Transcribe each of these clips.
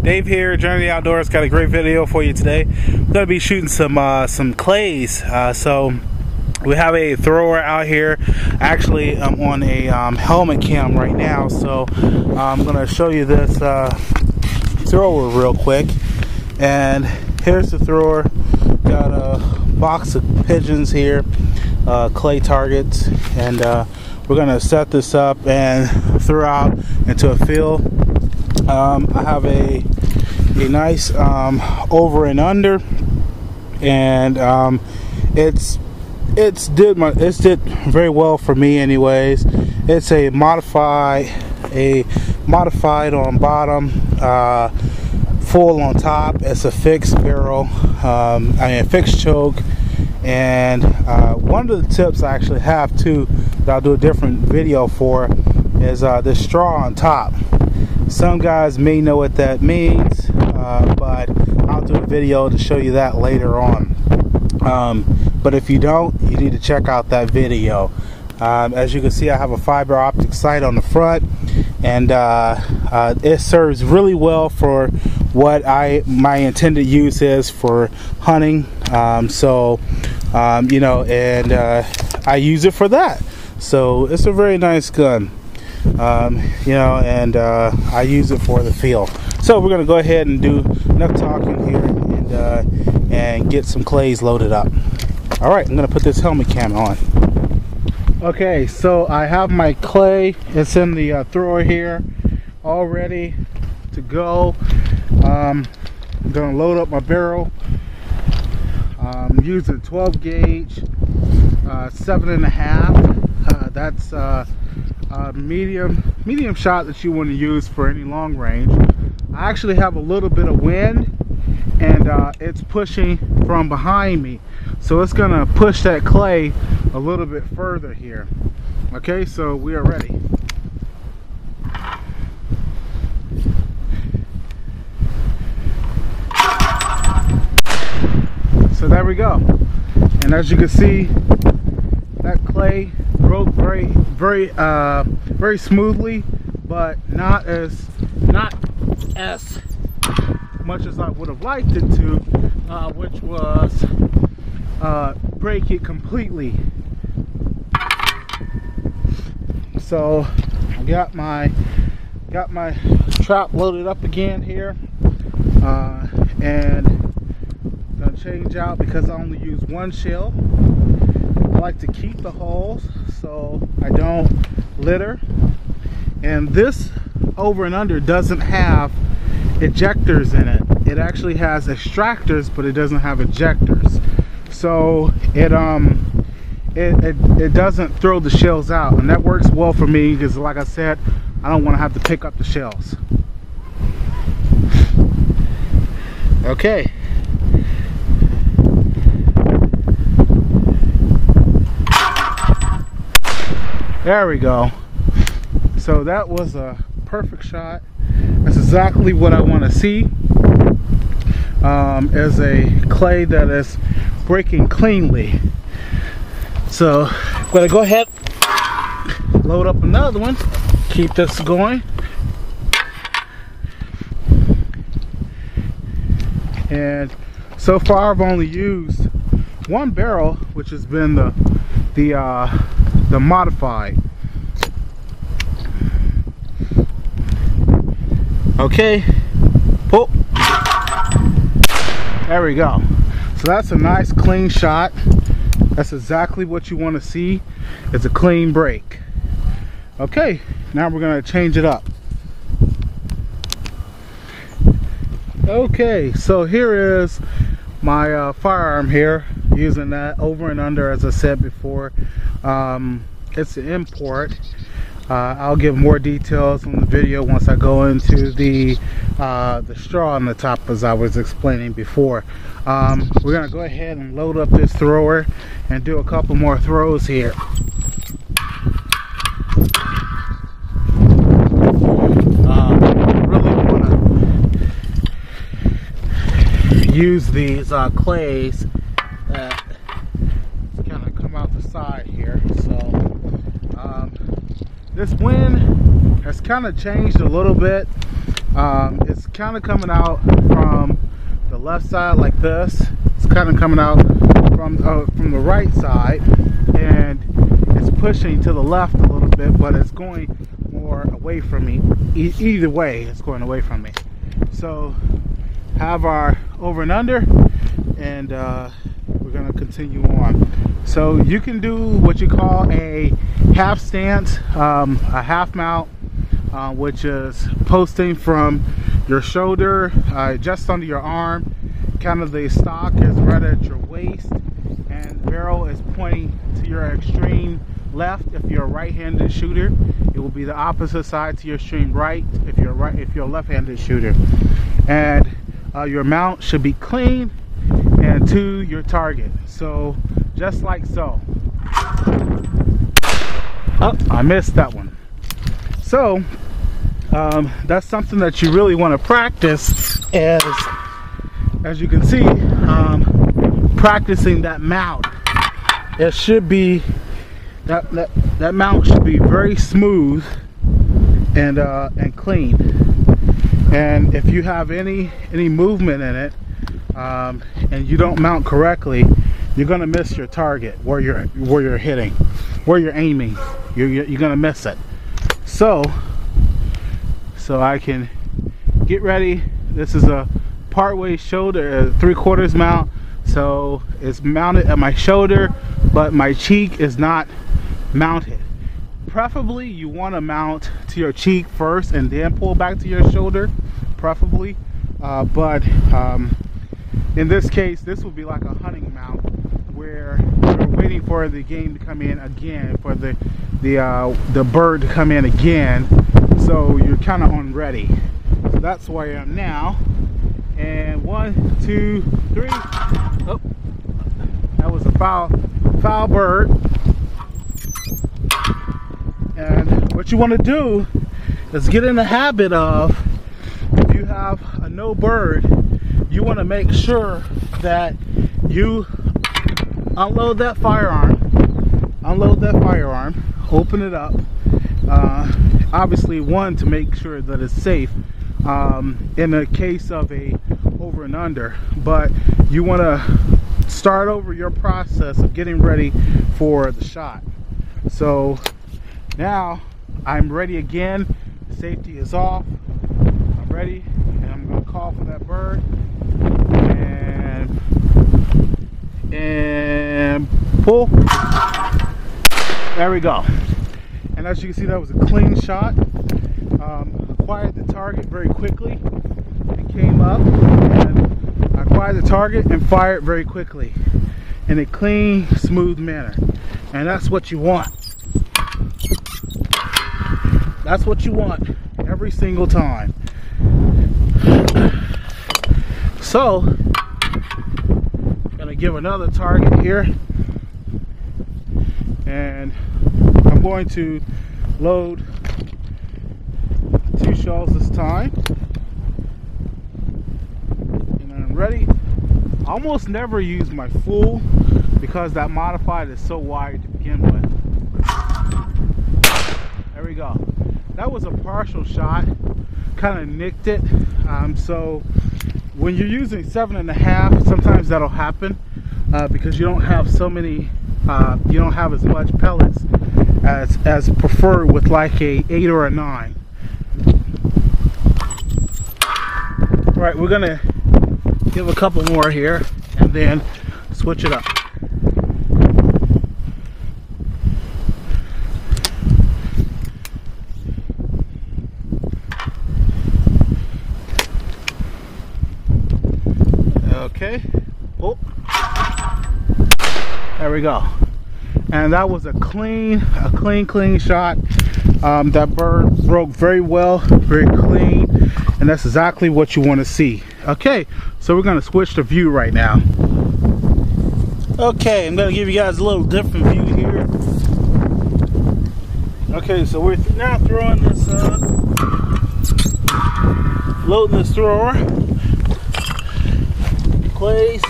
Dave here, Journey to the Outdoors. Got a great video for you today. We're going to be shooting some clays. So we have a thrower out here. Actually, I'm on a helmet cam right now, so I'm going to show you this thrower real quick. And here's the thrower. Got a box of pigeons here, clay targets, and we're going to set this up and throw out into a field. I have a nice over and under, and it's did very well for me anyways. It's a modified on bottom, full on top. It's a fixed barrel, a fixed choke. And one of the tips I actually have too, that I'll do a different video for, is the straw on top. Some guys may know what that means, but I'll do a video to show you that later on. But if you don't, you need to check out that video. As you can see, I have a fiber optic sight on the front, and it serves really well for what my intended use is for hunting. You know, and I use it for that. So it's a very nice gun. You know, and I use it for the field. So we're gonna go ahead and do enough talking here and get some clays loaded up. All right, I'm gonna put this helmet cam on. Okay, so I have my clay. It's in the thrower here, all ready to go. I'm gonna load up my barrel. I'm using 12 gauge, 7.5. That's medium shot that you want to use for any long range. I actually have a little bit of wind, and it's pushing from behind me, so it's gonna push that clay a little bit further here. Okay, so we are ready. So there we go, and as you can see, that clay broke very smoothly, but not as much as I would have liked it to, which was break it completely. So I got my trap loaded up again here, and gonna change out because I only use one shell. I like to keep the holes so I don't litter. And this over and under doesn't have ejectors in it. It actually has extractors, but it doesn't have ejectors. So it doesn't throw the shells out, and that works well for me because, like I said, I don't want to have to pick up the shells. Okay. There we go. So that was a perfect shot. That's exactly what I want to see. As a clay that is breaking cleanly. So I'm gonna go ahead, load up another one, keep this going. And so far I've only used one barrel, which has been the modified. Okay, pull. There we go. So that's a nice clean shot. That's exactly what you want to see. It's a clean break. Okay, now we're gonna change it up. Okay, so here is my firearm here, using that over and under, as I said before. It's an import. I'll give more details on the video once I go into the straw on the top, as I was explaining before. We're gonna go ahead and load up this thrower and do a couple more throws here. Really want to use these clays that kind of come out the side here. So this wind has kind of changed a little bit. It's kind of coming out from the left side like this. It's kind of coming out from the right side, and it's pushing to the left a little bit, but it's going more away from me. Either way, it's going away from me. So have our over and under, and we're going to continue on. So you can do what you call a half stance, a half mount, which is posting from your shoulder just under your arm. Kind of the stock is right at your waist, and the barrel is pointing to your extreme left. If you're a right-handed shooter, it will be the opposite side to your extreme right if you're a left-handed shooter. And your mount should be clean and to your target. So just like so. Oh, I missed that one. So that's something that you really want to practice, as you can see, practicing that mount. It should be that mount should be very smooth and clean. And if you have any movement in it, and you don't mount correctly, you're gonna miss your target where you're hitting, where you're aiming. You're gonna miss it. So I can get ready. This is a partway shoulder, 3/4 mount. So it's mounted at my shoulder, but my cheek is not mounted. Preferably you want to mount to your cheek first and then pull back to your shoulder, preferably. But in this case, this will be like a hunting mount where you're waiting for the game to come in again, for the bird to come in again. So you're kind of on ready. So that's where I am now. And 1, 2, 3. Oh, that was a foul bird. And what you want to do is get in the habit of, if you have a no bird, you want to make sure that you unload that firearm, open it up. Obviously, one, to make sure that it's safe in the case of a over and under, but you want to start over your process of getting ready for the shot. So now I'm ready again. The safety is off. I'm ready, and I'm going to call for that bird and pull. There we go. And as you can see, that was a clean shot. Acquired the target very quickly. It came up, and I acquired the target and fired very quickly in a clean, smooth manner. And that's what you want. That's what you want every single time. So, I'm gonna give another target here, and I'm going to load 2 shells this time, and I'm ready. I almost never use my full because that modified is so wide to begin with. There we go. That was a partial shot, kind of nicked it. So when you're using 7.5, sometimes that'll happen because you don't have so many, you don't have as much pellets as preferred with like a 8 or a 9. All right, we're gonna give a couple more here and then switch it up. Okay. Oh, there we go. And that was a clean shot. That bird broke very well, very clean, and that's exactly what you want to see. Okay, so we're going to switch the view right now. Okay, I'm going to give you guys a little different view here. Okay, so we're now throwing this, loading this thrower. Plays,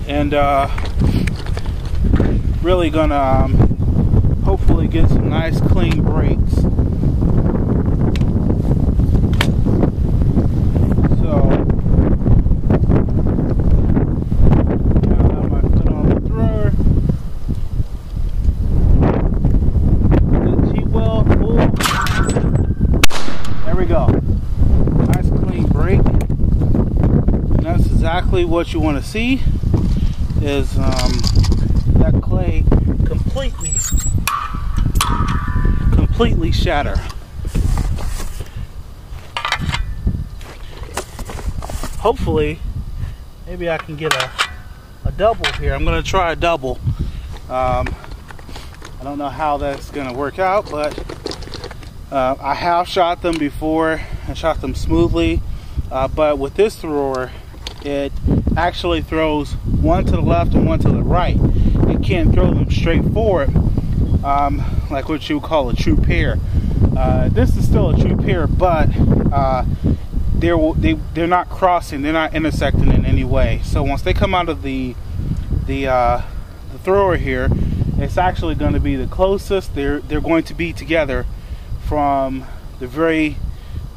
and really gonna hopefully get some nice clean breaks. exactly what you want to see is that clay completely shatter. Hopefully, maybe I can get a double here. I'm going to try a double. I don't know how that's going to work out, but I have shot them before. I shot them smoothly, but with this thrower, it actually throws one to the left and one to the right. It can't throw them straight forward, like what you would call a true pair. This is still a true pair, but they're not crossing, they're not intersecting in any way. So once they come out of the thrower here, it's actually going to be the closest they're going to be together from the very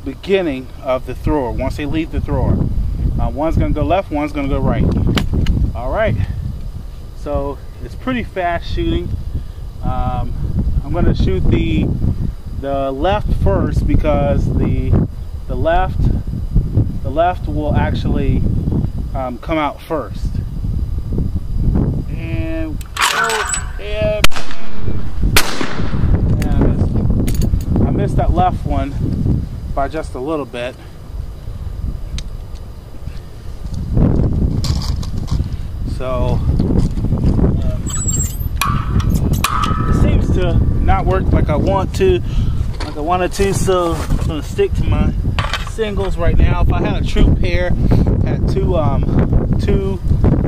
beginning of the thrower. Once they leave the thrower, one's going to go left, one's going to go right. All right, so it's pretty fast shooting. I'm going to shoot the left first because the left will actually come out first. And I missed that left one by just a little bit. So it seems to not work like I wanted to, so I'm gonna stick to my singles right now. If I had a true pair, had two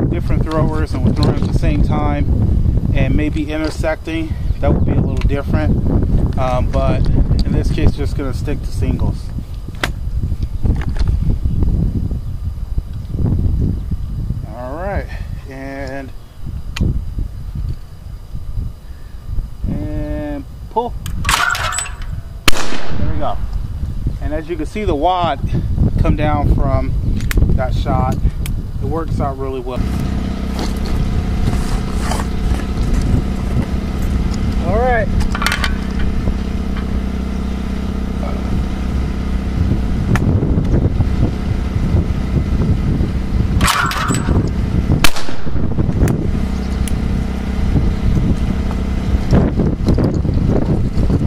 different throwers and we're throwing at the same time and maybe intersecting, that would be a little different. But in this case, just gonna stick to singles. All right, and pull. There we go. And as you can see, the wad come down from that shot. It works out really well. All right.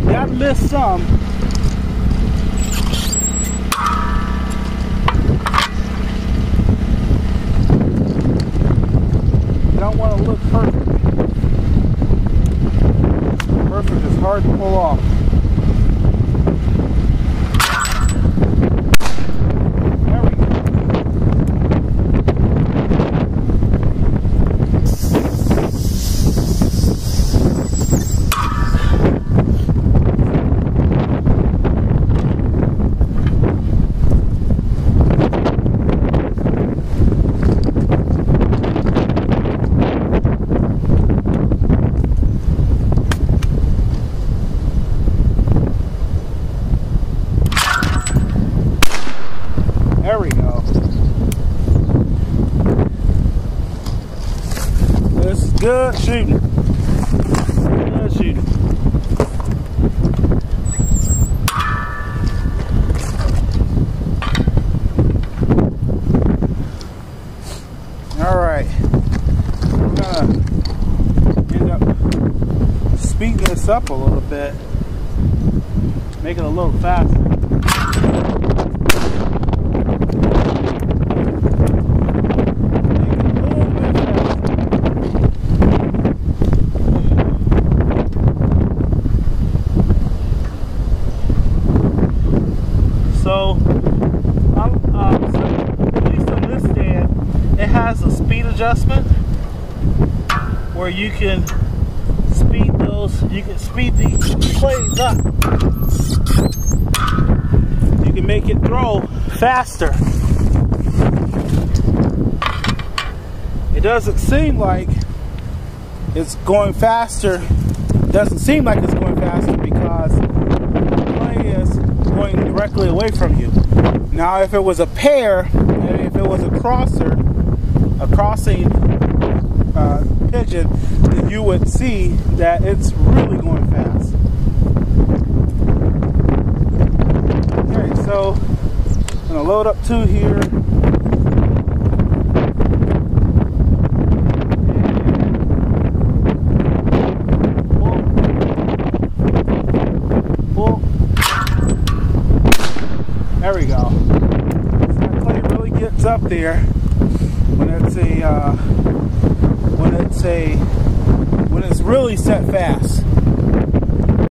Yeah, I missed some. Don't want to look perfect. Perfect is hard to pull off. There we go. There we go. This is good shooting. Good shooting. All right. I'm gonna end up speeding this up a little bit, make it a little faster. So, at least on this stand, it has a speed adjustment where you can speed the plays up. You can make it throw faster. It doesn't seem like it's going faster. It doesn't seem like it's going faster because the play is going directly away from you. Now, if it was a pair, and if it was a crossing pigeon, then you would see that it's really going fast. Okay, so I'm gonna load up two here. There we go. That clay really gets up there when it's really set fast.